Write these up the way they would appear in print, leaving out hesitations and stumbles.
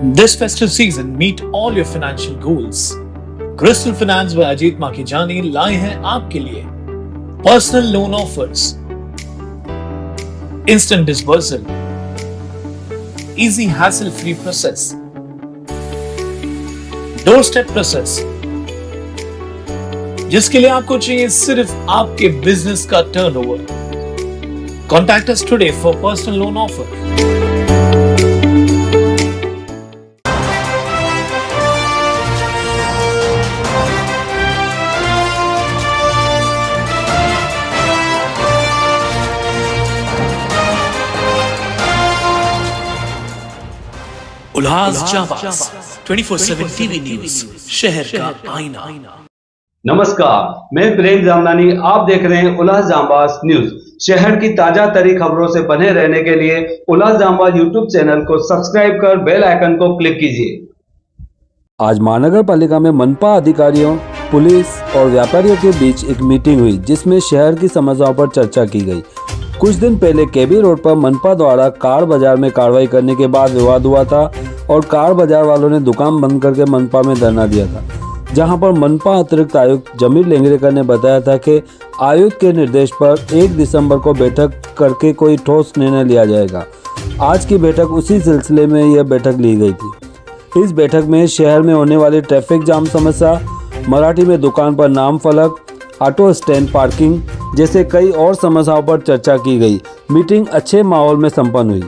This festive season, meet all your financial goals. Crystal Finance by Ajit Makijani लाए हैं आपके लिए personal loan offers, instant disbursal, easy hassle free process, door step process, जिसके लिए आपको चाहिए सिर्फ आपके बिजनेस का turnover. Contact us today for personal loan offer. Ullas Jabaz 24/7 TV news, शहर का आईना। नमस्कार, मैं प्रेम जामदानी, आप देख रहे हैं उल्लास जाबाज न्यूज। शहर की ताजा तरी खबरों से बने रहने के लिए उल्लास जाबाज यूट्यूब चैनल को सब्सक्राइब कर बेल आइकन को क्लिक कीजिए। आज महानगर पालिका में मनपा अधिकारियों, पुलिस और व्यापारियों के बीच एक मीटिंग हुई, जिसमें शहर की समस्याओं पर चर्चा की गई। कुछ दिन पहले केबी रोड पर मनपा द्वारा कार बाजार में कार्रवाई करने के बाद विवाद हुआ था और कार बाजार वालों ने दुकान बंद करके मनपा में धरना दिया था, जहां पर मनपा अतिरिक्त आयुक्त जमीर लेंगरेकर ने बताया था कि आयुक्त के निर्देश पर 1 दिसंबर को बैठक करके कोई ठोस निर्णय लिया जाएगा। आज की बैठक उसी सिलसिले में यह बैठक ली गई थी। इस बैठक में शहर में होने वाली ट्रैफिक जाम समस्या, मराठी में दुकान पर नाम फलक, ऑटो स्टैंड, पार्किंग जैसे कई और समस्याओं पर चर्चा की गई। मीटिंग अच्छे माहौल में संपन्न हुई।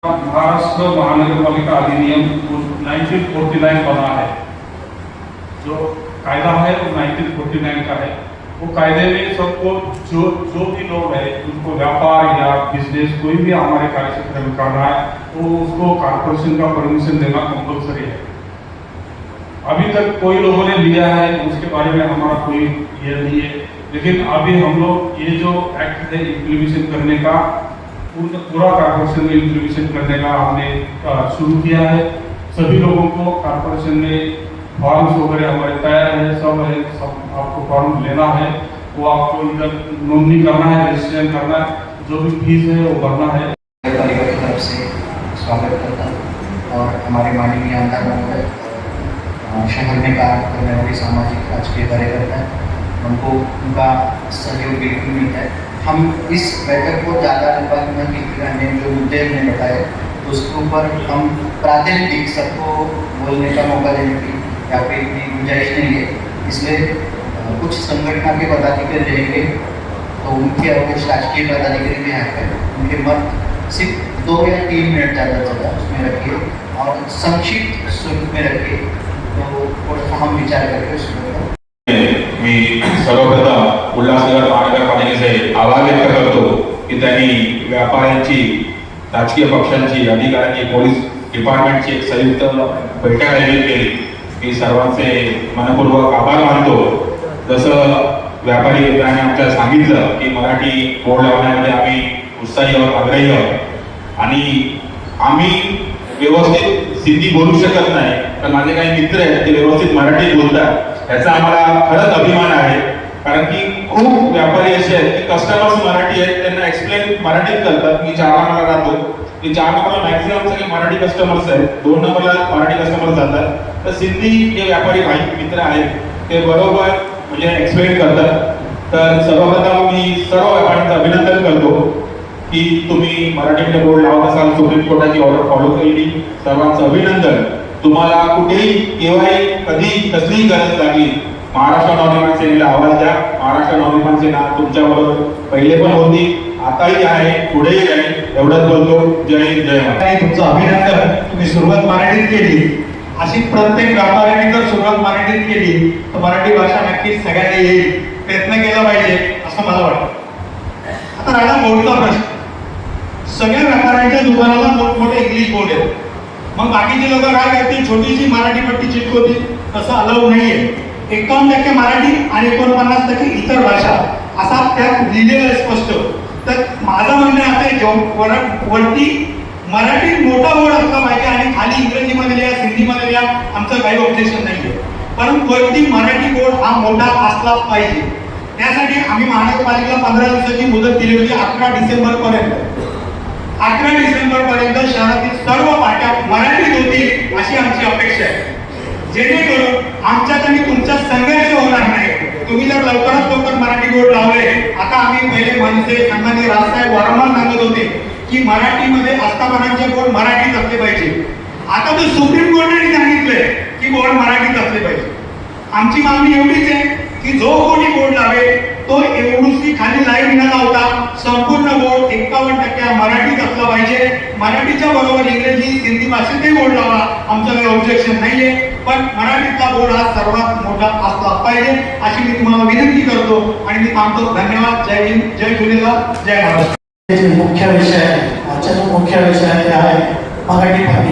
महाराष्ट्र महानगरपालिका अधिनियम 1949 बना है। जो कायदा है वो 1949 का है। वो कायदे में सबको जो भी लोग है, उनको व्यापार या बिजनेस कोई भी हमारे कार्य क्षेत्र में करना है तो उसको कॉर्पोरेशन का परमिशन देना कंपल्सरी है। अभी तक कोई लोगों ने लिया है, उसके बारे में हमारा कोई ये नहीं है, लेकिन अभी हम लोग ये जो एक्ट है इम्प्लीमेंटेशन करने का पूरा कॉर्पोरेशन में इम्प्लीमेंटेशन करने का हमने शुरू किया है। सभी लोगों को कॉर्पोरेशन में फॉर्म्स वगैरह हमारे तैयार है, सब है, सब आपको फॉर्म लेना है, वो आपको इधर नोंदनी करना है, रजिस्ट्रेशन करना है, जो भी फीस है वो भरना है। पालिका की तरफ से स्वागत करता हूँ और हमारे माननीय आमदार महोदय शहर में कार्य करने वाले सामाजिक राजकीय कार्यकर्ता है, उनको उनका सहयोग बिल्कुल मिलता है। हम इस बैठक को ज़्यादा लंबा नहीं, जो मुद्दे हमने बताए उसके ऊपर हम प्रातिनिधिक सबको बोलने का मौका देने की या फिर इतनी गुंजाइश नहीं है, इसलिए कुछ संगठन के पदाधिकारी रहेंगे तो उनके अवकाश राजकीय पदाधिकारी भी यहाँ पर उनके मत सिर्फ 2 या 3 मिनट ज़्यादा उसमें रखिए और संक्षिप्त स्वरूप में रखिए, तो थोड़ा सा हम विचार करके उसमें मी सर्वप्रथम उल्हासनगर महानगरपालिकेचे आभार व्यक्त करतो की त्यांनी व्यापाऱ्यांची, राजकीय पक्षांची, अधिकाऱ्यांची, पोलीस डिपार्टमेंटची एक संयुक्त बैठक आयोजित केली। मी सर्वांचे मनपूर्वक आभार मानतो। जसं व्यापारी मित्रांनी आमच्या सांगितलं की मराठी बोर्ड लावण्यामध्ये आम्ही उत्साही आहोत, आग्रही आहोत आणि आम्ही व्यवस्थित सिंधी बोलू शकत नाही, पण माझे काही मित्र आहेत ते व्यवस्थित मराठी बोलतात, याचा आम्हाला खरंच अभिमान आहे। कारण की खूप व्यापारी असे आहेत की कस्टमर्स मराठी आहेत, त्यांना एक्सप्लेन मराठीत करतात। मी 4 नंबरला राहतो, ते 4 नंबरला मॅक्झिमम सगळे मराठी कस्टमर्स आहेत, 2 नंबरला मराठी कस्टमर्स जातात, तर सिंधी जे व्यापारी भाई मित्र आहेत ते बरोबर म्हणजे एक्सप्लेन करतात। तर सर्वप्रथम मी सर्व व्यापाऱ्यांचं अभिनंदन करतो की तुम्ही मराठीमध्ये बोर्ड लावत असाल, सुप्रीम कोर्टाची ऑर्डर फॉलो केली, सर्वांचं अभिनंदन। तुम्हाला कुठेही केव्हाही कधी कसलीही गरज लागली महाराष्ट्र नवनिर्माण सेनेला आवाज द्या। महाराष्ट्र नवनिर्माण सेना तुमच्याबरोबर पहिले पण होती, आताही आहे, पुढेही राहील. एवढंच बोलतो. जय हिंद, जय महाराष्ट्र. आणि तुमचं अभिनंदन. तुम्ही सुरुवात मराठीत केली. अशी प्रत्येक व्यापाऱ्यांनी जर सुरुवात मराठीत केली तर मराठी भाषा नक्कीच सगळ्यांना येईल. प्रयत्न केला पाहिजे असं मला वाटतं. आता राहिला बोर्डचा प्रश्न. सगळ्या व्यापाऱ्यांच्या दुकानाला मोठमोठे इंग्लिश बोर्ड आहेत. मग बाकीचे लोक काय करतील, छोटीशी मराठी पट्टी चिटकवतील. तसं अलाउड नाहीये. 51% मराठी आणि 49% इतर भाषा असा त्यात लिहिलेलं आहे स्पष्ट. तर माझं म्हणणं आता आहे, वरती मराठीत मोठा बोर्ड असला पाहिजे आणि खाली इंग्रजीमध्ये लिहा, हिंदीमध्ये लिहा, आमचं काही ऑब्जेक्शन नाहीये. परंतु वरती मराठी बोर्ड हा मोठा असला पाहिजे. त्यासाठी आम्ही महानगरपालिकेला 15 दिवसाची मुदत दिली होती. 11 डिसेंबर पर्यंत शहरातील सर्व पाट्या मराठीत होतील अशी आमची अपेक्षा आहे. जेणेकरून आमच्यात आणि तुमच्यात संघर्ष होणार नाही. तुम्ही जर लवकरात लवकर मराठी बोर्ड लावले, आता आम्ही पहिले मनसे सन्माननीय राजसाहेब वारंवार सांगत होते की मराठीमध्ये आस्थापनांचे बोर्ड मराठीत असले पाहिजे. आता तर सुप्रीम कोर्टाने सांगितलंय की बोर्ड मराठीत असले पाहिजे. आमची मागणी एवढीच आहे की जो कोणी बोर्ड लावेल तो एवढीशी खाली लाईन न लावता संपूर्ण बोर्ड 51% मराठीत असला पाहिजे. मराठीच्या बरोबर इंग्रजी, हिंदी भाषेतही बोर्ड लावा, आमचं काही ऑब्जेक्शन नाहीये. पण मराठीतला बोर्ड हा सर्वात मोठा असला पाहिजे अशी मी तुम्हाला विनंती करतो आणि मी थांबतो. धन्यवाद. जय हिंद, जय झुलेलाल, जय महाराष्ट्र. जे मुख्य विषय आहे, आजचा जो मुख्य विषय आहे ते आहे मराठी भाषा.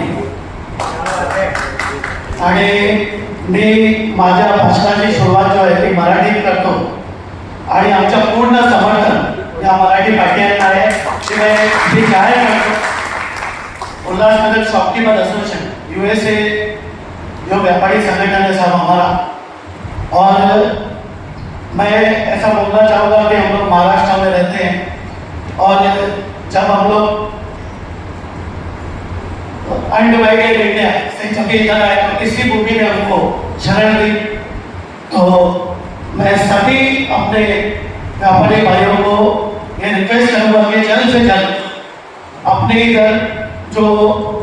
आणि मी माझ्या भाषणाची सुरुवात जो आहे ती मराठीत करतो आणि आमचं पूर्ण समर्थन या मराठी पार्टियांना आहे. शिवाय मी काय करतो, उल्लासनगर शॉपकीपर एसोसिएशन USA जो व्यापारी संगठन है सब हमारा, और मैं ऐसा बोलना चाहूँगा कि हम लोग महाराष्ट्र में रहते हैं और जब हम लोग अनडिवाइडेड इंडिया से जब इधर आए तो किसी भूमि ने हमको शरण दी. तो मैं सभी अपने व्यापारी भाइयों को ये रिक्वेस्ट करूँगा कि जल्द से जल्द अपने इधर जो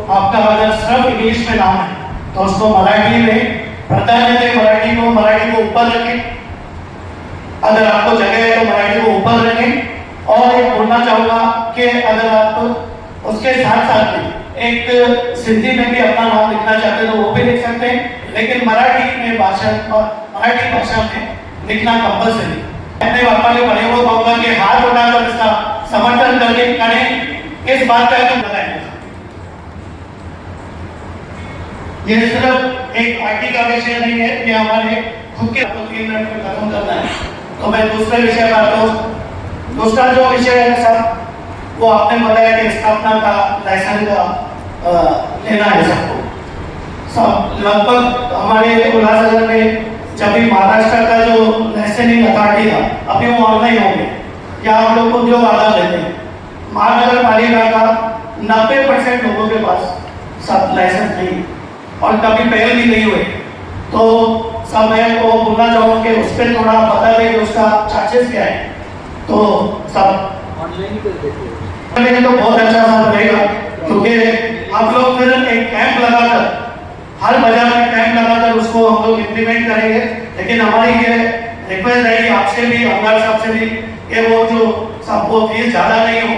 आपका अगर सिर्फ इंग्लिश में नाम है तो उसको मराठी में प्राधान्य दें. मराठी को ऊपर रखें. अगर आपको जगह है तो मराठी को ऊपर रखें. और ये बोलना चाहूँगा कि अगर आप उसके साथ साथ में एक सिंधी में भी अपना नाम लिखना चाहते हैं तो वो भी लिख सकते हैं, लेकिन मराठी भाषा में लिखना कंपल्सरी. अपने व्यापारी भाइयों को कहूँगा कि हाथ उठाकर इसका समर्थन करें. इस बात का एकदम बताएंगे. ये सिर्फ एक पार्टी का विषय नहीं है, ये हमारे खुद के 3 मिनट में खत्म करना है. तो मैं दूसरे विषय पर आता हूँ. दूसरा जो विषय है सर, वो आपने बताया कि स्थापना का लाइसेंस का लेना है सबको. सब लगभग हमारे उल्लासनगर में जब भी महाराष्ट्र का जो लाइसेंसिंग अथॉरिटी था, अभी वो ऑनलाइन हो गए. या आप लोग को जो वादा देते हैं, महानगर पालिका का 90% लोगों के पास सब लाइसेंस नहीं और कभी पहल भी नहीं हुए. तो सब मैं वो बोलना चाहूँगा कि उस पर थोड़ा बता दें कि उसका चार्जेस क्या है. तो सब ऑनलाइन ही कर देते हैं तो बहुत अच्छा सब रहेगा, क्योंकि आप लोग फिर एक कैंप लगाकर, हर बाजार में कैंप लगाकर उसको हम लोग इम्प्लीमेंट करेंगे. लेकिन हमारी ये रिक्वेस्ट रहेगी आपसे भी, अमदार साहब से भी, कि वो जो सबको फीस ज़्यादा नहीं हो,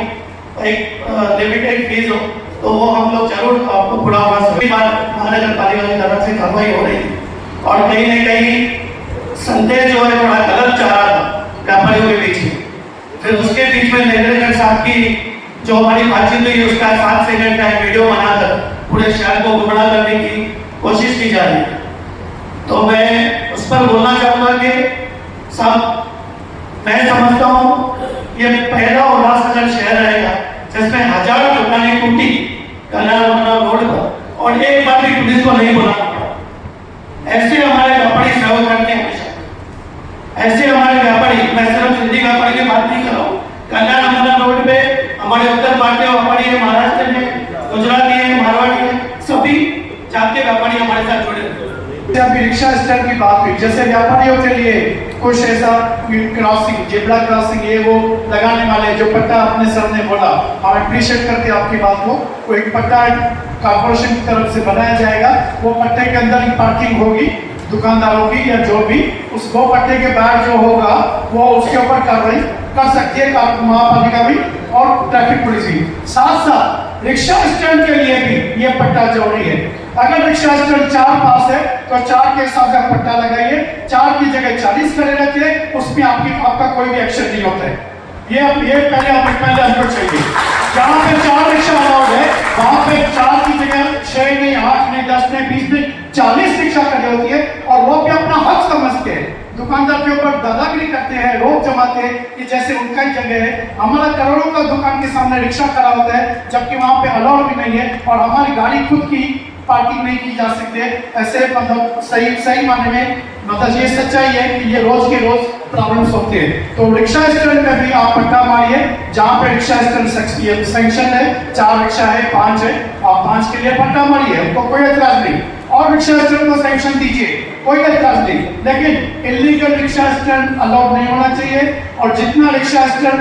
एक लिमिटेड फीस हो, तो वो हम लोग जरूर आपको पूरा होगा. सभी बार महानगर पालिका की तरफ से कार्रवाई हो रही है और कहीं न कहीं संदेश जो है थोड़ा गलत जा रहा था व्यापारियों के बीच में. फिर उसके बीच में नरेंद्र साहब की जो हमारी बातचीत हुई उसका 7 सेकंड का वीडियो बनाकर पूरे शहर को गुमराह करने की कोशिश की जा रही है. तो मैं उस पर बोलना चाहूँगा कि सब, मैं समझता हूँ ये पहला उल्लासनगर शहर रहेगा जिसमें हजारों दुकानें टूटी कल्याण रोड पर और एक बार भी पुलिस को नहीं बुलाना पड़ा. ऐसे हमारे व्यापारी सेवा करते हैं हमेशा. ऐसे हमारे व्यापारी, मैं सिर्फ हिंदी व्यापारी की बात नहीं कर रहा हूँ, कल्याण रोड पे हमारे उत्तर भारतीय व्यापारी है, महाराष्ट्र में, गुजराती है, मारवाड़ी है, सभी जातीय व्यापारी हमारे साथ जुड़े हैं. अभी रिक्शा स्टैंड की बात हुई, जैसे व्यापारियों के लिए कुछ ऐसा क्रॉसिंग, जेब्रा क्रॉसिंग ये वो लगाने वाले जो पट्टा अपने सर ने बोला, हम अप्रिशिएट करते हैं आपकी बात को. वो एक पट्टा कॉर्पोरेशन की तरफ से बनाया जाएगा. वो पट्टे के अंदर ही पार्किंग होगी. दुकानदारों की या जो भी उस वो पट्टे के बाद जो होगा वो उसके ऊपर कार्रवाई कर सकती है महापालिका भी और ट्रैफिक पुलिस भी। साथ साथ रिक्शा स्टैंड के लिए भी ये पट्टा जरूरी है। अगर रिक्शा स्टैंड 4 पास है तो 4 के हिसाब से पट्टा लगाइए, 4 की जगह 40 खड़े रखिए, उसमें आपका कोई भी एक्शन नहीं होता है। ये पहले आपको चाहिए। जहाँ पे 4 रिक्शा अलाउड है वहाँ पे 4 की जगह 6 नहीं, 8 नहीं, 10 नहीं, 20 नहीं, 40 रिक्शा खड़ी होती है और वो भी अपना हक समझते हैं, दुकानदार के ऊपर दादागिरी करते हैं, रोक जमाते हैं कि जैसे उनका ही जगह है। हमारा करोड़ों का दुकान के सामने रिक्शा खड़ा होता है जबकि वहाँ पे अलाउड भी नहीं है और हमारी गाड़ी खुद की पार्किंग नहीं की जा सकती है। ऐसे मतलब सही माने में मतलब ये सच्चाई है कि ये रोज के रोज प्रॉब्लम्स होते हैं। तो रिक्शा स्टैंड में भी आप पट्टा मारिए जहाँ पे रिक्शा स्टैंड सैंक्शन है, 4 रिक्शा है, 5 है, आप 5 के लिए पट्टा मारिए, उनको कोई एतराज नहीं। और रिक्शा स्टैंड को सैंक्शन दीजिए, कोई एतराज नहीं, लेकिन इलीगल रिक्शा स्टैंड अलाउड नहीं होना चाहिए। और जितना रिक्शा स्टैंड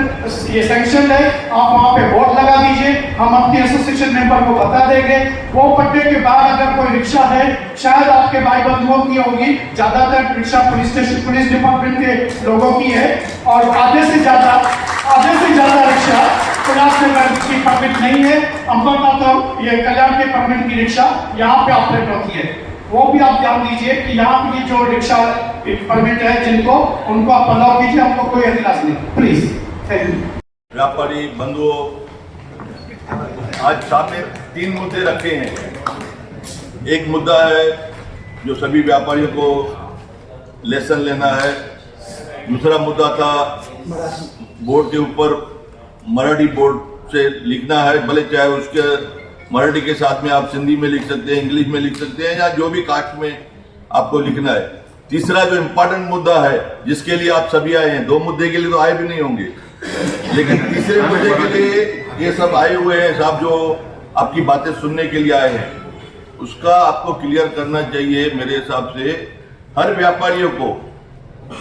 ये सैंक्शन है आप वहाँ पे बोर्ड लगा दीजिए, हम अपनी एसोसिएशन मेंबर को बता देंगे। वो पट्टे के बाद अगर कोई रिक्शा है, शायद आपके भाई बंधुओं की होगी, ज्यादातर rickshaw police station police department के लोगों की है और आधे से ज्यादा रिक्शा उल्लासनगर की परमिट नहीं है। अंबरनाथ तो ये कल्याण के परमिट की रिक्शा यहाँ पे ऑपरेट होती है, वो भी आप ध्यान दीजिए कि यहाँ पे जो रिक्शा परमिट है जिनको उनको आप अलाउ कीजिए, हमको कोई एतराज नहीं, प्लीज। Thank you. व्यापारी बंधुओं, आज सामने 3 मुद्दे रखे हैं। एक मुद्दा है जो सभी व्यापारियों को लेसन लेना है। दूसरा मुद्दा था बोर्ड के ऊपर मराठी बोर्ड से लिखना है, भले चाहे उसके मराठी के साथ में आप सिंधी में लिख सकते हैं, इंग्लिश में लिख सकते हैं या जो भी कास्ट में आपको लिखना है। तीसरा जो इम्पोर्टेंट मुद्दा है जिसके लिए आप सभी आए हैं, 2 मुद्दे के लिए तो आए भी नहीं होंगे, लेकिन तीसरे मुद्दे के लिए ये सब आए हुए हैं साहब, जो आपकी बातें सुनने के लिए आए हैं, उसका आपको क्लियर करना चाहिए। मेरे हिसाब से हर व्यापारियों को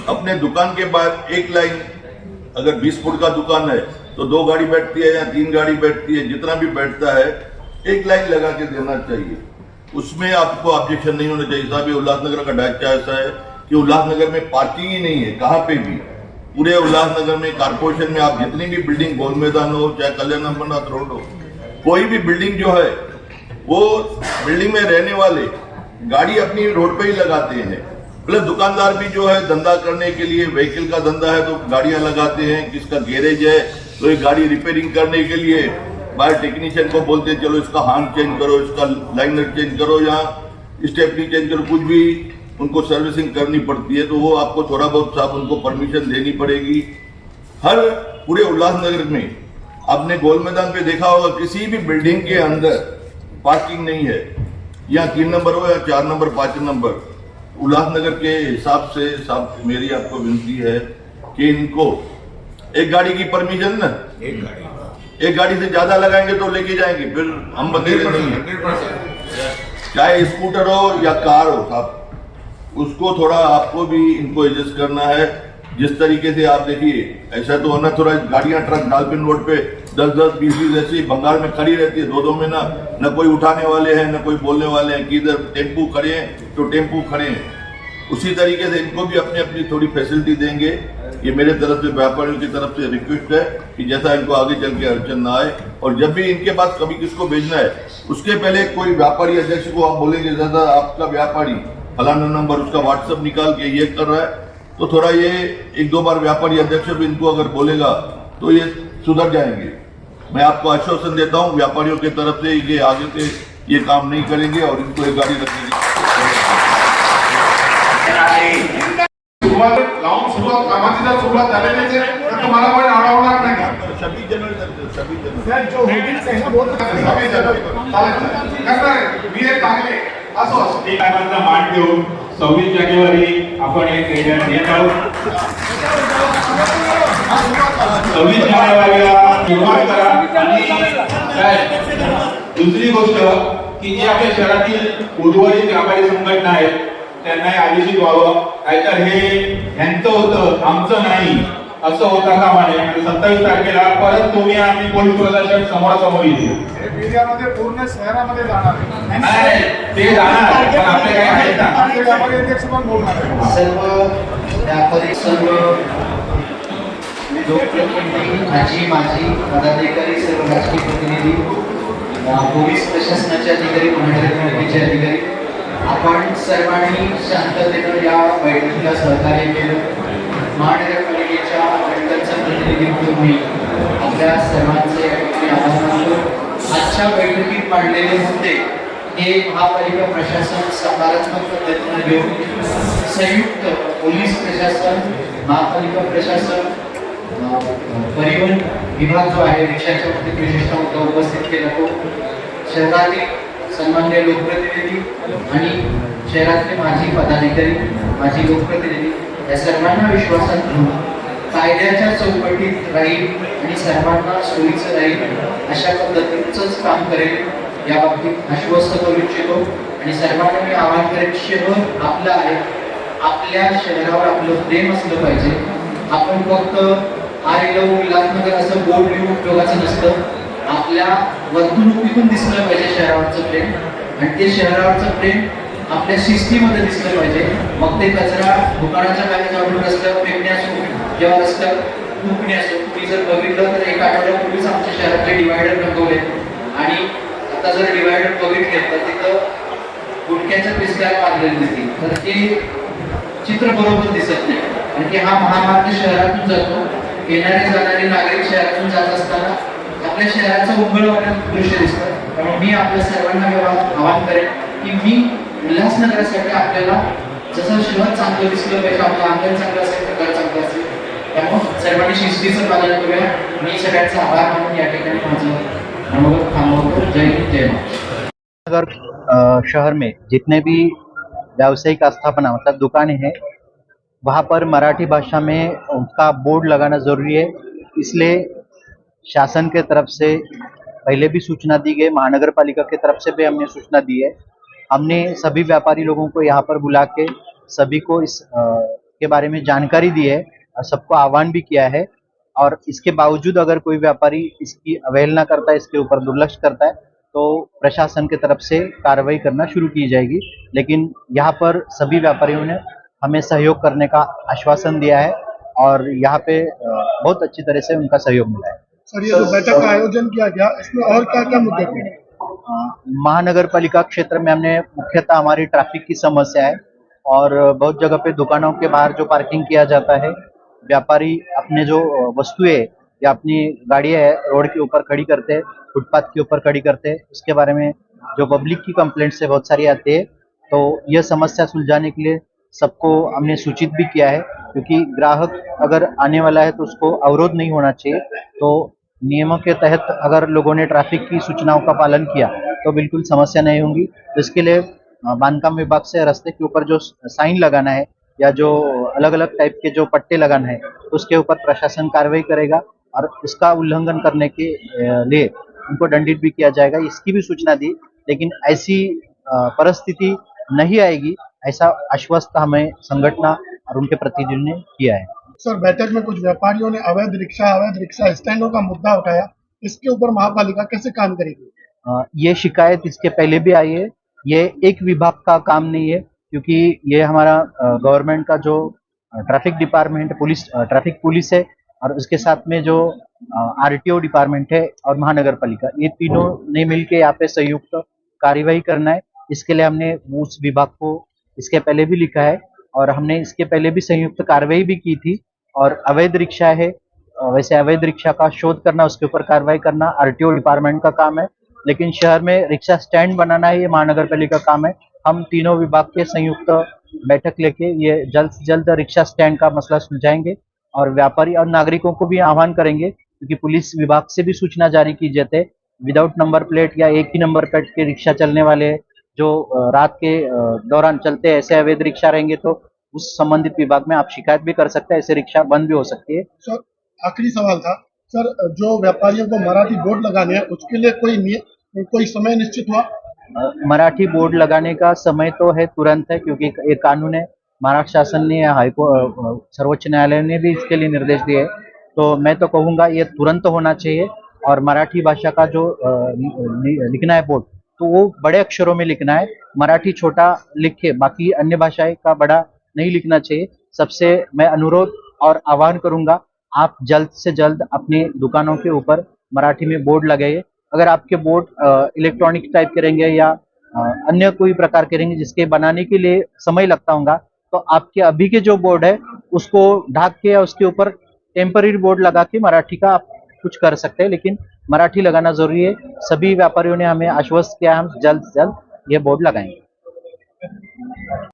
अपने दुकान के बाद एक लाइन, अगर 20 फुट का दुकान है तो 2 गाड़ी बैठती है या 3 गाड़ी बैठती है, जितना भी बैठता है एक लाइन लगा के देना चाहिए। उसमें आपको ऑब्जेक्शन नहीं होना चाहिए साहब। ये उल्लासनगर का ढांचा ऐसा है कि उल्लासनगर में पार्किंग ही नहीं है कहाँ पे भी। पूरे उल्लासनगर में कारपोरेशन में आप जितनी भी बिल्डिंग, गोल मैदान हो चाहे कल्याण अमरनाथ रोड हो, कोई भी बिल्डिंग जो है वो बिल्डिंग में रहने वाले गाड़ी अपनी रोड पे ही लगाते हैं। प्लस दुकानदार भी जो है धंधा करने के लिए, व्हीकल का धंधा है तो गाड़ियां लगाते हैं। किसका गैरेज है तो ये गाड़ी रिपेयरिंग करने के लिए बाहर टेक्नीशियन को बोलते हैं चलो इसका हार्न चेंज करो, इसका लाइनर चेंज करो या स्टेपनी चेंज करो, कुछ भी उनको सर्विसिंग करनी पड़ती है। तो वो आपको थोड़ा बहुत साहब उनको परमिशन देनी पड़ेगी। हर पूरे उल्लासनगर में आपने गोल मैदान पे देखा होगा किसी भी बिल्डिंग के अंदर पार्किंग नहीं है, या 3 नंबर हो या 4 नंबर 5 नंबर। उल्लासनगर के हिसाब से साहब मेरी आपको विनती है कि इनको एक गाड़ी की परमिशन ना, एक गाड़ी से ज्यादा लगाएंगे तो लेके जाएंगे, फिर हम बंदेरे नहीं है। चाहे स्कूटर हो या कार हो साहब, उसको थोड़ा आपको भी इनको एडजस्ट करना है। जिस तरीके से आप देखिए, ऐसा तो ना थोड़ा गाड़ियां ट्रक डाल्फिन रोड पे 10-10, 20-20 ऐसी बंगाल में खड़ी रहती है, 2-2 में ना कोई उठाने वाले हैं ना कोई बोलने वाले हैं कि इधर टेम्पू खड़े हैं तो टेम्पू खड़े हैं। उसी तरीके से इनको भी अपनी अपनी थोड़ी फैसिलिटी देंगे। ये मेरे तरफ से व्यापारियों की तरफ से रिक्वेस्ट है कि जैसा इनको आगे चल के अड़चन ना आए। और जब भी इनके पास कभी किसको भेजना है उसके पहले कोई व्यापारी अध्यक्ष को आप बोलेंगे दादा आपका व्यापारी फलाना नंबर, उसका व्हाट्सएप निकाल के ये कर रहा है, तो थोड़ा ये 1-2 बार व्यापारी अध्यक्ष भी इनको अगर बोलेगा तो ये सुधर जाएंगे। मैं आपको आश्वासन देता हूँ व्यापारियों की तरफ से ये आगे से ये काम नहीं करेंगे और इनको एक गाड़ी रखेंगे। सुरुवात कामाची जर सुरुवात झालेली असेल तर तुम्हाला कोणी अडवणार नाही का? सभी जन मी एक चांगले असो एक आनंद मान घेऊन 26 जानेवारी आपण एक येत आहोत। 26 जानेवारीला सुरुवात करा। आणि दुसरी गोष्ट की जे आपल्या शहरातील उर्वरित व्यापारी संघटना आहेत त्यांना आदेशित व्हावं, नाहीतर हे ह्यांचं होतं आमचं नाही असं होता कामा नये आणि 27 तारखेला परत तुम्ही आम्ही पोलीस प्रशासन समोरासमोर येईल. मीडियामध्ये पूर्ण शहरामध्ये जाणार आहे. नाही, ते जाणार पण आपले काही आहेत ना. आपले व्यापारी अध्यक्ष पण बोलणार आहे. सर्व व्यापारी, सर्व लोकप्रतिनिधी, माजी पदाधिकारी, सर्व राजकीय प्रतिनिधी, पोलीस प्रशासनाचे अधिकारी, महानगरपालिकेचे अधिकारी, आपण सर्वांनी शांततेनं या बैठकीला सहकार्य केलं. महानगरपालिकेच्या मंडळाचा प्रतिनिधी म्हणून मी आपल्या सर्वांचे आभार मानतो. आजच्या बैठकीत मांडलेले मुद्दे हे महापालिका प्रशासन सकारात्मक पद्धतीने घेऊन संयुक्त पोलीस प्रशासन, महापालिका प्रशासन, परिवहन विभाग जो आहे, रिक्षाच्या बाबतीत विशेषतः मुद्दा उपस्थित केला तो, शहरातील सन्माननीय लोकप्रतिनिधी आणि शहरातले माजी पदाधिकारी, माजी लोकप्रतिनिधी या सर्वांना विश्वासात घेऊन कायद्याच्या चौकटीत राहील आणि सर्वांना सोयीचं राहील अशा पद्धतीचंच काम करेल या बाबतीत आश्वस्त करू इच्छितो. आणि सर्वांना मी आवाहन करेन, शहर आपलं आहे, आपल्या शहरावर आपलं प्रेम असलं पाहिजे. आपण फक्त आय लव्ह उल्हासनगर असं बोर्ड लिहून उपयोगाचं नसतं. आपल्या वर्तणुकीतून दिसलं पाहिजे शहरावरचं प्रेम, आणि ते शहरावरचं प्रेम आपल्या शिस्तीमध्ये दिसलं पाहिजे. मग ते कचरा दुकानाच्या बाहेर जाऊन रस्त्यावर फेकणे असो किंवा रस्त्यावर थुंकणे असो. तुम्ही जर बघितलं तर एक आठवड्यापूर्वीच आमच्या शहरातले डिवायडर रंगवले, आणि आता जर डिवायडर बघितले तर तिथं गुटख्याच्या पिस्त्याला बांधलेले दिसतील. तर ते चित्र बरोबर दिसत नाही, कारण की हा महामार्ग शहरातून जातो. येणारे जाणारे नागरिक शहरातून जात असताना आपल्या शहराचं उंगळवाणं दृश्य दिसतं. त्यामुळे मी आपल्या सर्वांना आवाहन करेन की मी उल्हासनगरासाठी आपल्याला जसं शहर चांगलं दिसलं पाहिजे, आपलं अंगण चांगलं असेल तर घर चांगलं असेल. त्यामुळे सर्वांनी शिस्तीचं पालन करूया. मी सगळ्यांचा आभार मानून या ठिकाणी माझं मनोगत थांबवतो. जय हिंद, जय महाराष्ट्र. अगर शहर में जितने भी व्यावसायिक आस्थापना मतलब दुकानें हैं, वहाँ पर मराठी भाषा में उसका बोर्ड लगाना ज़रूरी है. इसलिए शासन के तरफ से पहले भी सूचना दी गई, महानगर पालिका की तरफ से भी हमने सूचना दी है. हमने सभी व्यापारी लोगों को यहाँ पर बुला के सभी को इस के बारे में जानकारी दी है और सबको आह्वान भी किया है. और इसके बावजूद अगर कोई व्यापारी इसकी अवहेलना करता है, इसके ऊपर दुर्लक्ष करता है, तो प्रशासन की तरफ से कार्रवाई करना शुरू की जाएगी. लेकिन यहाँ पर सभी व्यापारियों ने हमें सहयोग करने का आश्वासन दिया है और यहाँ पे बहुत अच्छी तरह से उनका सहयोग मिला है. सर, ये जो बैठक का आयोजन किया गया, इसमें और क्या क्या मुद्दे थे? महानगर पालिका क्षेत्र में हमने मुख्यतः हमारी ट्रैफिक की समस्या है और बहुत जगह पे दुकानों के बाहर जो पार्किंग किया जाता है, व्यापारी अपने जो वस्तुएं या अपनी गाड़ियां है रोड के ऊपर खड़ी करते हैं, फुटपाथ के ऊपर खड़ी करते हैं, उसके बारे में जो पब्लिक की कंप्लेंट्स है बहुत सारी आती है. तो यह समस्या सुलझाने के लिए सबको हमने सूचित भी किया है, क्योंकि ग्राहक अगर आने वाला है तो उसको अवरोध नहीं होना चाहिए. तो नियमों के तहत अगर लोगों ने ट्रैफिक की सूचनाओं का पालन किया तो बिल्कुल समस्या नहीं होगी. तो इसके लिए बांधकाम विभाग से रास्ते के ऊपर जो साइन लगाना है या जो अलग अलग टाइप के जो पट्टे लगाना है, तो उसके ऊपर प्रशासन कार्रवाई करेगा और उसका उल्लंघन करने के लिए उनको दंडित भी किया जाएगा. इसकी भी सूचना दी, लेकिन ऐसी परिस्थिति नहीं आएगी ऐसा आश्वस्त हमें संगठन और उनके प्रतिनिधियों ने किया है. सर, बैठक में कुछ व्यापारियों ने अवैध रिक्शा स्टैंडों का मुद्दा उठाया. इसके ऊपर महापालिका कैसे काम करेगी? ये शिकायत इसके पहले भी आई है. ये एक विभाग का काम नहीं है, क्योंकि ये हमारा गवर्नमेंट का जो ट्रैफिक डिपार्टमेंट ट्रैफिक पुलिस है और उसके साथ में जो आरटीओ डिपार्टमेंट है और महानगर पालिका, ये तीनों ने मिलकर यहाँ पे संयुक्त कार्यवाही करना है. इसके लिए हमने उस विभाग को इसके पहले भी लिखा है और हमने इसके पहले भी संयुक्त कार्रवाई भी की थी. और अवैध रिक्शा है, वैसे अवैध रिक्शा का शोध करना, उसके ऊपर कार्रवाई करना आरटीओ डिपार्टमेंट का काम है. लेकिन शहर में रिक्शा स्टैंड बनाना है, ये महानगर पालिका का काम है. हम तीनों विभाग के संयुक्त बैठक लेके ये जल्द से जल्द रिक्शा स्टैंड का मसला सुलझाएंगे और व्यापारी और नागरिकों को भी आह्वान करेंगे, क्योंकि पुलिस विभाग से भी सूचना जारी की जाती है. विदाउट नंबर प्लेट या एक ही नंबर प्लेट के रिक्शा चलने वाले जो रात के दौरान चलते हैं, ऐसे अवैध रिक्शा रहेंगे तो उस संबंधित विभाग में आप शिकायत भी कर सकते हैं. ऐसे रिक्शा बंद भी हो सकती है. सर, आखिरी सवाल था सर, जो व्यापारियों को मराठी बोर्ड लगाने हैं उसके लिए कोई समय निश्चित हुआ? मराठी बोर्ड लगाने का समय तो है तुरंत है, क्योंकि एक कानून है महाराष्ट्र शासन ने सर्वोच्च न्यायालय ने भी इसके लिए निर्देश दिए। तो मैं तो कहूँगा ये तुरंत होना चाहिए और मराठी भाषा का जो लिखना है बोर्ड, तो वो बड़े अक्षरों में लिखना है। मराठी छोटा लिखे, बाकी अन्य भाषाएं का बड़ा नहीं लिखना चाहिए। सबसे मैं अनुरोध और आह्वान करूंगा, आप जल्द से जल्द अपनी दुकानों के ऊपर मराठी में बोर्ड लगाइए। अगर आपके बोर्ड इलेक्ट्रॉनिक टाइप करेंगे या अन्य कोई प्रकार करेंगे जिसके बनाने के लिए समय लगता होगा, तो आपके अभी के जो बोर्ड है उसको ढाक के या उसके ऊपर टेम्पररी बोर्ड लगा के मराठी का आप कुछ कर सकते हैं, लेकिन मराठी लगाना जरूरी है। सभी व्यापारियों ने हमें आश्वस्त किया, हम जल्द से जल्द ये बोर्ड लगाएंगे।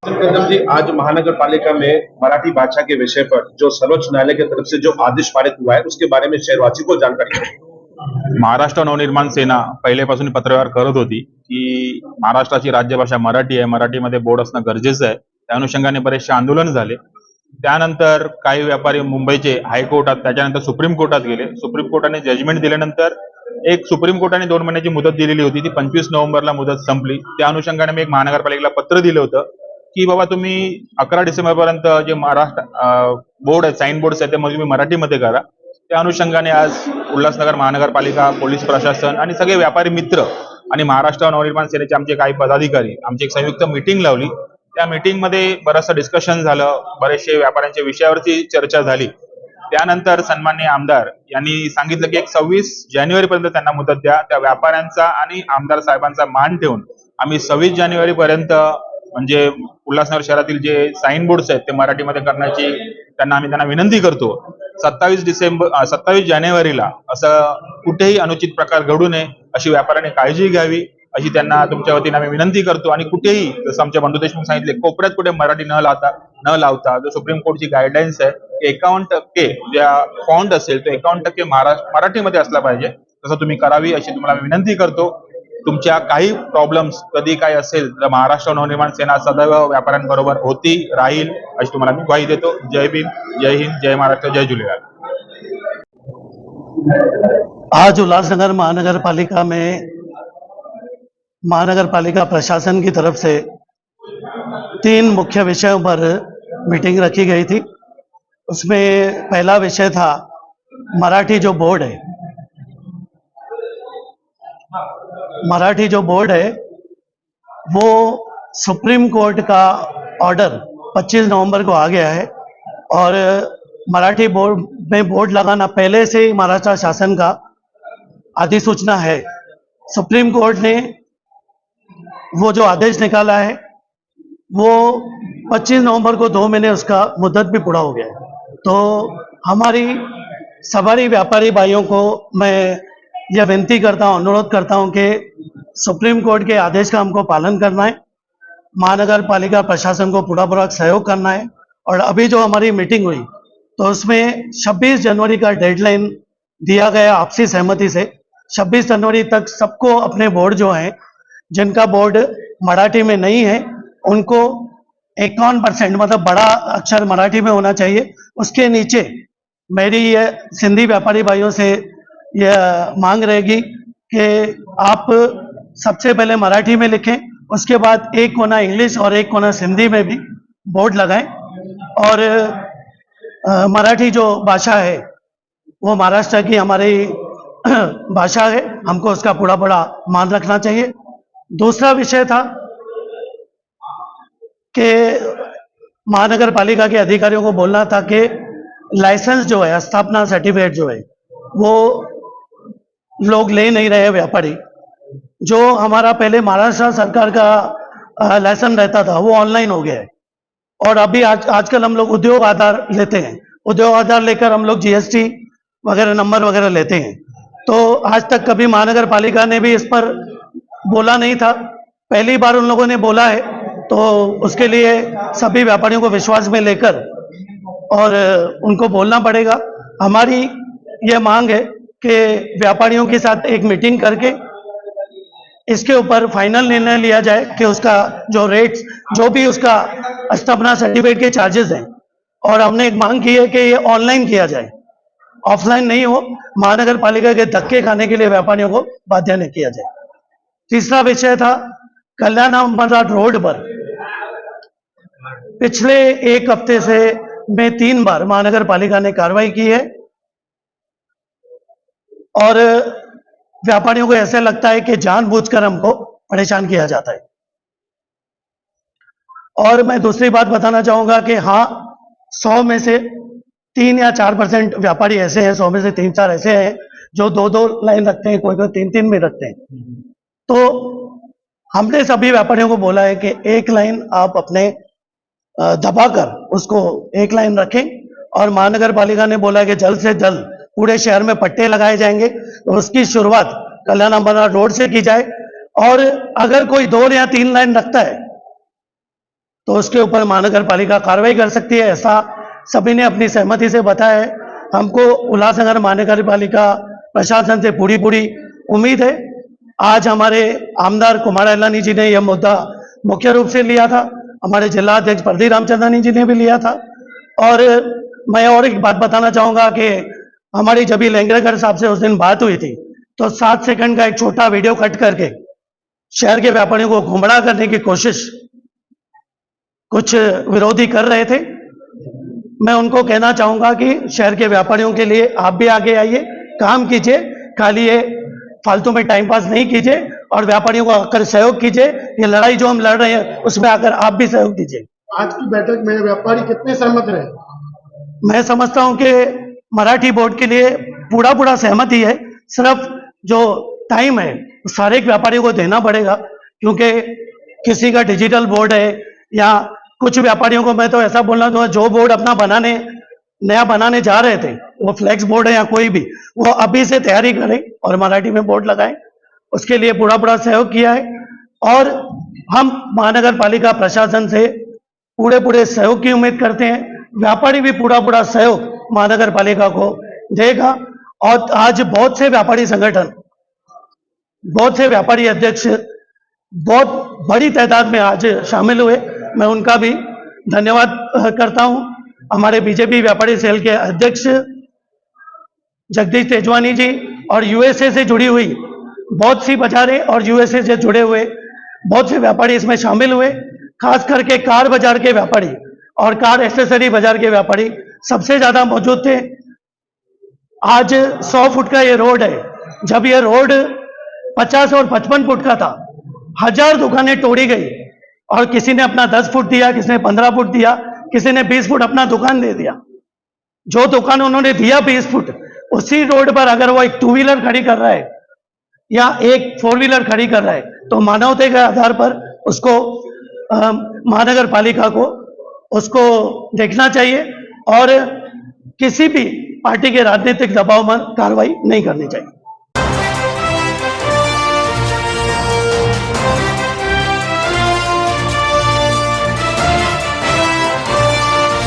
प्रथम जी, आज महानगर पालिका में मराठी भाषा के विषय पर जो सर्वोच्च न्यायालय की तरफ से जो आदेश पारित हुआ है उसके बारे में शहरवासी को जानकारी है। महाराष्ट्र नवनिर्माण सेना पहिल्यापासून पत्रव्यवहार करत होती की महाराष्ट्राची राज्यभाषा मराठी आहे, मराठीमध्ये बोर्ड असणं गरजेचं आहे। त्या अनुषंगाने बरेचसे आंदोलन झाले। त्यानंतर काही व्यापारी मुंबईचे हायकोर्टात, त्याच्यानंतर सुप्रीम कोर्टात गेले। सुप्रीम कोर्टाने जजमेंट दिल्यानंतर सुप्रीम कोर्टाने 2 महिन्याची मुदत दिलेली होती, ती 25 नोव्हेंबरला मुदत संपली। त्या अनुषंगाने मी एक महानगरपालिकेला पत्र दिलं होतं की बाबा तुम्ही 11 डिसेंबरपर्यंत जे महाराष्ट्र बोर्ड आहे, साइन बोर्ड्स आहे, ते तुम्ही मराठीमध्ये करा। त्या अनुषंगाने आज उल्हासनगर महानगरपालिका, पोलीस प्रशासन आणि सगळे व्यापारी मित्र आणि महाराष्ट्र नवनिर्माण सेनेचे आमचे काही पदाधिकारी आमची एक संयुक्त मीटिंग लावली। त्या मीटिंग मध्ये बरंचसं डिस्कशन झालं, बरेचसे व्यापाऱ्यांच्या विषयावरती चर्चा झाली। त्यानंतर सन्माननीय आमदार यांनी सांगितलं की 26 जानेवारीपर्यंत त्यांना मुदत द्या। त्या व्यापाऱ्यांचा आणि आमदार साहेबांचा मान ठेवून आम्ही 26 जानेवारीपर्यंत म्हणजे उल्हासनगर शहरातील जे साइन बोर्ड्स आहेत ते मराठीमध्ये करण्याची त्यांना विनंती करतो। 27 जानेवारीला असं कुठेही अनुचित प्रकार घडू नये अशी व्यापाऱ्यांनी काळजी घ्यावी अशी त्यांना तुमच्या वतीने आम्ही विनंती करतो। आणि कुठेही जसं आमच्या बंधू देशमुख सांगितले, कोपऱ्यात कुठे मराठी न लावता जो सुप्रीम कोर्टची गाईडलाईन्स आहे 51% ज्या फॉन्ट असेल तो 51% मराठीमध्ये असला पाहिजे, तसं तुम्ही करावी अशी तुम्हाला विनंती करतो। तुमच्या काही प्रॉब्लेम्स कधी काय असेल तर महाराष्ट्र नवनिर्माण सेना सदैव व्यापाऱ्यांबरोबर होती राहील अशी तुम्हाला मी ग्वाही देतो। जय भीम, जय हिंद, जय महाराष्ट्र, जय झूलेलाल। आज उल्लासनगर महानगर पालिका प्रशासन की तरफ से 3 मुख्य विषयों पर मीटिंग रखी गई थी। उसमें पहला विषय था मराठी जो बोर्ड है, वो सुप्रीम कोर्ट का ऑर्डर 25 नवंबर को आ गया है और मराठी बोर्ड में बोर्ड लगाना पहले से ही महाराष्ट्र शासन का अधिसूचना है। सुप्रीम कोर्ट ने वो जो आदेश निकाला है वो 25 नवंबर को 2 महीने उसका मुद्दत भी पूरा हो गया है। तो हमारी सवारी व्यापारी भाइयों को मैं यह विनती करता हूँ, अनुरोध करता हूँ कि सुप्रीम कोर्ट के आदेश का हमको पालन करना है, महानगर पालिका प्रशासन को पूरा सहयोग करना है। और अभी जो हमारी मीटिंग हुई तो उसमें 26 जनवरी का डेडलाइन दिया गया आपसी सहमति से। 26 जनवरी तक सबको अपने बोर्ड जो हैं, जिनका बोर्ड मराठी में नहीं है, उनको 51% मतलब बड़ा अक्षर मराठी में होना चाहिए। उसके नीचे मेरी ये सिंधी व्यापारी भाइयों से यह मांग रहेगी कि आप सबसे पहले मराठी में लिखें, उसके बाद एक कोना इंग्लिश और एक कोना सिंधी में भी बोर्ड लगाएं। और मराठी जो भाषा है वो महाराष्ट्र की हमारी भाषा है, हमको उसका पूरा मान रखना चाहिए। दूसरा विषय था कि महानगर पालिका के अधिकारियों को बोलना था कि लाइसेंस जो है, स्थापना सर्टिफिकेट जो है, वो लोग ले नहीं रहे व्यापारी। जो हमारा पहले महाराष्ट्र सरकार का लाइसेंस रहता था वो ऑनलाइन हो गया है और अभी आजकल हम लोग उद्योग आधार लेते हैं। उद्योग आधार लेकर हम लोग जीएसटी वगैरह नंबर वगैरह लेते हैं। तो आज तक कभी महानगर पालिका ने भी इस पर बोला नहीं था, पहली बार उन लोगों ने बोला है। तो उसके लिए सभी व्यापारियों को विश्वास में लेकर और उनको बोलना पड़ेगा। हमारी ये मांग है कि व्यापारियों के साथ एक मीटिंग करके इसके ऊपर फाइनल निर्णय लिया जाए कि उसका जो रेट्स, जो भी उसका स्थापना सर्टिफिकेट के चार्जेस हैं, और हमने एक मांग की है कि ये ऑनलाइन किया जाए, ऑफलाइन नहीं हो। महानगर पालिका के धक्के खाने के लिए व्यापारियों को बाध्य नहीं किया जाए। तीसरा विषय था कल्याण अमरनाथ रोड पर पिछले एक हफ्ते से में 3 बार महानगर पालिका ने कार्रवाई की है और व्यापारियों को ऐसे लगता है कि जानबूझकर हमको परेशान किया जाता है। और मैं दूसरी बात बताना चाहूंगा कि हाँ, 100 में से 3 या 4% व्यापारी ऐसे हैं, 100 में से 3-4 ऐसे हैं जो 2-2 लाइन रखते हैं, कोई 3-3 भी रखते हैं। तो हमने सभी व्यापारियों को बोला है कि एक लाइन आप अपने दबाकर उसको एक लाइन रखें, और महानगर पालिका ने बोला है कि जल्द से जल्द पूरे शहर में पट्टे लगाए जाएंगे, तो उसकी शुरुआत कल्याण अमरनाथ रोड से की जाए। और अगर कोई 2 या 3 लाइन रखता है तो उसके ऊपर महानगर पालिका कार्रवाई कर सकती है, ऐसा सभी ने अपनी सहमति से बताया है। हमको उल्लासनगर महानगर पालिका प्रशासन से पूरी उम्मीद है। आज हमारे आमदार कुमार अलानी जी ने यह मुद्दा मुख्य रूप से लिया था, हमारे जिला अध्यक्ष प्रदीप रामचंद्रानी जी ने भी लिया था। और मैं और एक बात बताना चाहूंगा कि हमारी जब भी लेंगरेकर साहब से उस दिन बात हुई थी तो 7 सेकंड का एक छोटा वीडियो कट करके शहर के व्यापारियों को गुमराह करने की कोशिश कुछ विरोधी कर रहे थे। मैं उनको कहना चाहूंगा कि शहर के व्यापारियों के लिए आप भी आगे आइए, काम कीजिए, खाली ये फालतू में टाइम पास नहीं कीजिए और व्यापारियों को आकर सहयोग कीजिए। ये लड़ाई जो हम लड़ रहे हैं उसमें आकर आप भी सहयोग दीजिए। आज की बैठक में व्यापारी कितने सहमत रहे? मैं समझता हूं कि मराठी बोर्ड के लिए पूरा सहमति है। सिर्फ जो टाइम है सारे व्यापारियों को देना पड़ेगा, क्योंकि किसी का डिजिटल बोर्ड है या कुछ व्यापारियों को मैं तो ऐसा बोलना चाहूँगा, जो बोर्ड अपना नया बनाने जा रहे थे, वो फ्लेक्स बोर्ड है या कोई भी, वो अभी से तैयारी करें और मराठी में बोर्ड लगाएं। उसके लिए पूरा सहयोग किया है और हम महानगर पालिका प्रशासन से पूरे सहयोग की उम्मीद करते हैं। व्यापारी भी पूरा सहयोग महानगर पालिका को देगा। और आज बहुत से व्यापारी संगठन, बहुत से व्यापारी अध्यक्ष बहुत बड़ी तादाद में आज शामिल हुए, मैं उनका भी धन्यवाद करता हूं। हमारे बीजेपी व्यापारी सेल के अध्यक्ष जगदीश तेजवानी जी और यूएसए से जुड़ी हुई बहुत सी बाजारें और यूएसए से जुड़े हुए बहुत से व्यापारी इसमें शामिल हुए। खास करके कार बाजार के व्यापारी और कार एक्सेसरी बाजार के व्यापारी सबसे ज्यादा मौजूद थे। आज 100 फुट का ये रोड है, जब ये रोड 50 और 55 फुट का था, 1000 दुकानें तोड़ी गई और किसी ने अपना 10 फुट दिया, किसी ने 15 फुट दिया, किसी ने 20 फुट अपना दुकान दे दिया। जो दुकान उन्होंने दिया 20 फुट, उसी रोड पर अगर वो एक 2 व्हीलर खड़ी कर रहा है या एक 4 व्हीलर खड़ी कर रहा है तो मानवता के आधार पर उसको महानगर पालिका को उसको देखना चाहिए और किसी भी पार्टी के राजनीतिक दबाव में कार्रवाई नहीं करनी चाहिए।